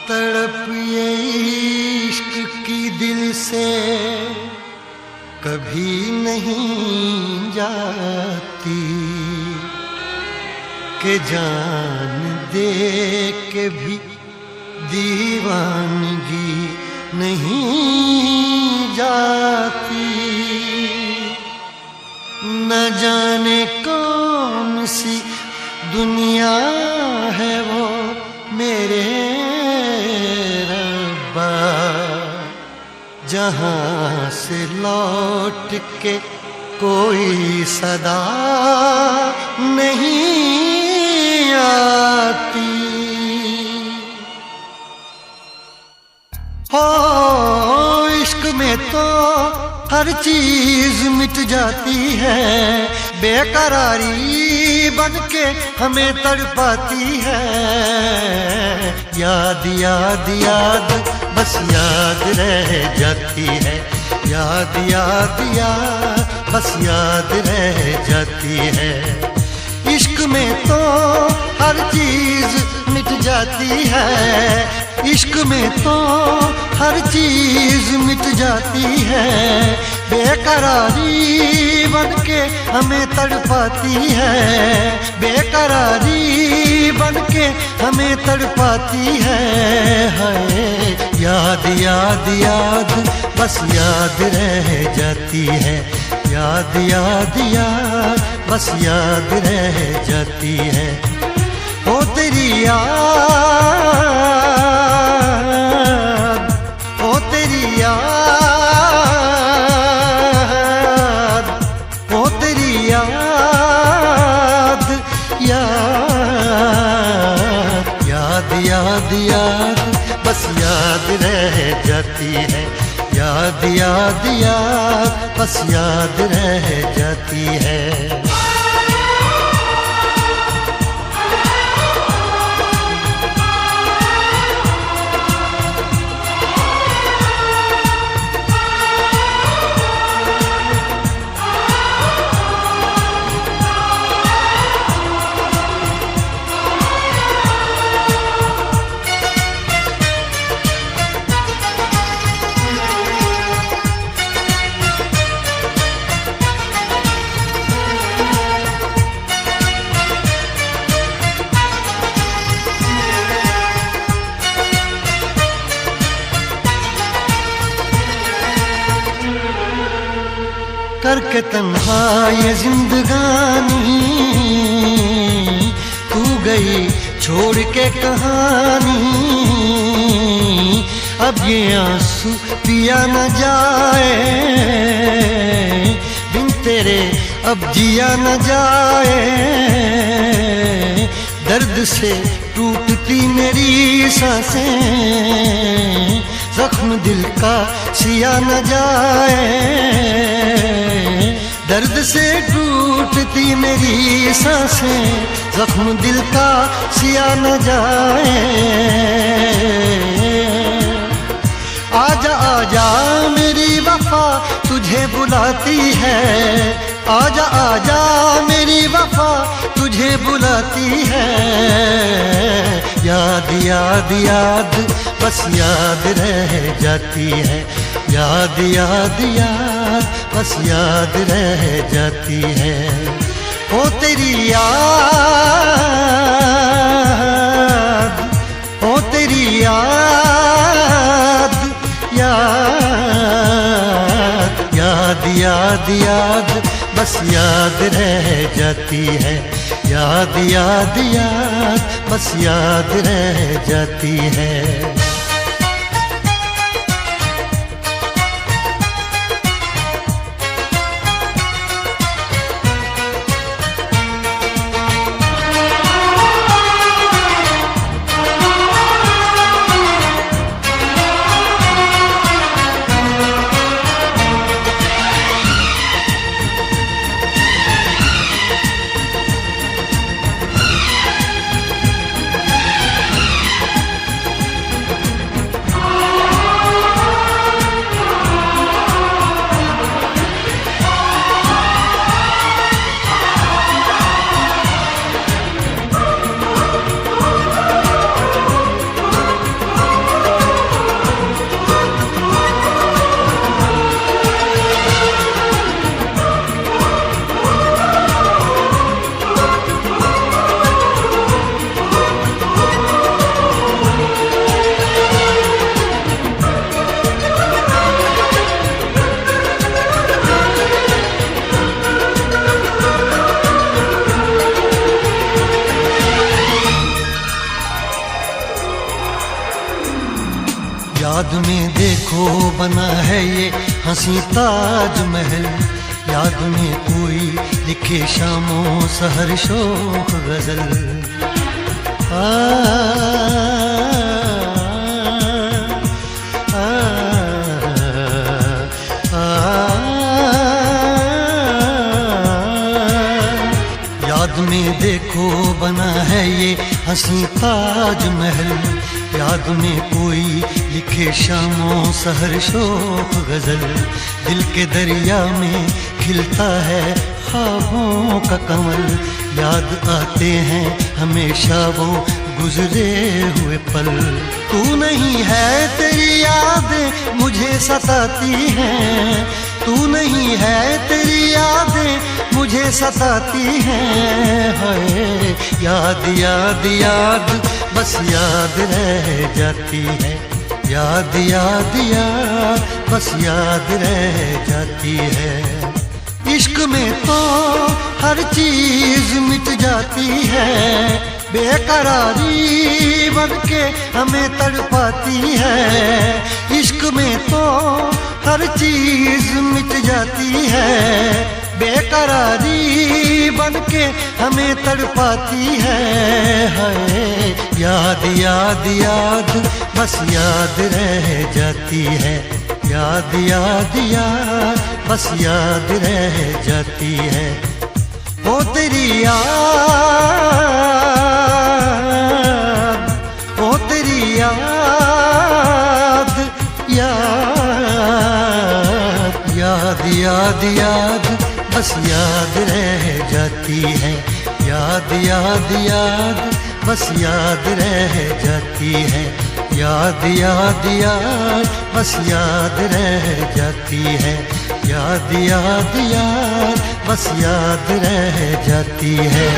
तड़प ये इश्क की दिल से कभी नहीं जाती कि जान दे के भी दीवानगी नहीं जाती। न जाने कौन सी दुनिया है वो मेरे रब्बा, जहाँ से लौट के कोई सदा नहीं आती। हो इश्क में तो हर चीज मिट जाती है, बेकरारी बनके हमें तड़पाती है। याद याद याद बस याद रह जाती है, याद याद याद बस याद रह जाती है। इश्क में तो हर चीज मिट जाती है, इश्क में तो हर चीज मिट जाती है, बेकरारी बनके हमें तड़पाती है, बेकरारी बनके हमें तड़पाती है। हाय याद याद याद बस याद रह जाती है, याद याद याद बस याद रह जाती है। ओ तेरी याद, ओ तेरी याद, ओ तेरी याद, याद याद याद याद बस याद रह जाती है, याद याद याद बस याद रह जाती है। करके तन्हा ये जिंदगानी तू गई छोड़ के कहानी, अब ये आंसू पिया न जाए, बिन तेरे अब जिया न जाए। दर्द से टूटती मेरी सांसें, जख्म दिल का सिया न जाए, दर्द से टूटती मेरी सांसें, जख्म दिल का सिया न जाए। आजा आजा मेरी वफा तुझे बुलाती है, आजा आजा मेरी वफा तुझे बुलाती है। याद याद याद बस याद रह जाती है, याद याद याद बस याद रह जाती है। ओ तेरी याद, ओ तेरी याद, याद याद याद याद बस याद रह जाती है, याद याद याद बस याद रह जाती है। याद में देखो बना है ये हंसी ताजमहल, याद में कोई लिखे शामों सहर शोख गजल। याद में देखो बना है ये हंसी ताजमहल, याद में कोई लिखे शामों सहर शोख गजल। दिल के दरिया में खिलता है ख्वाबों का कमल, याद आते हैं हमेशा वो गुजरे हुए पल। तू नहीं है तेरी यादें मुझे सताती हैं, तू नहीं है तेरी यादें मुझे सताती हैं। हाय याद याद याद बस याद रह जाती है, याद याद याद बस याद रह जाती है। इश्क में तो हर चीज मिट जाती है, बेकरारी बनके हमें तड़पाती है। इश्क में तो हर चीज मिट जाती है, बेकरारी बनके हमें तड़पाती है। हाय याद याद याद बस याद रह जाती है, याद याद याद बस याद रह जाती है। ओ तेरी याद, ओ तेरी याद, याद याद याद याद बस याद रह जाती है, याद याद याद बस याद रह जाती है। याद याद याद बस याद रह जाती है, याद याद याद बस याद रह जाती है।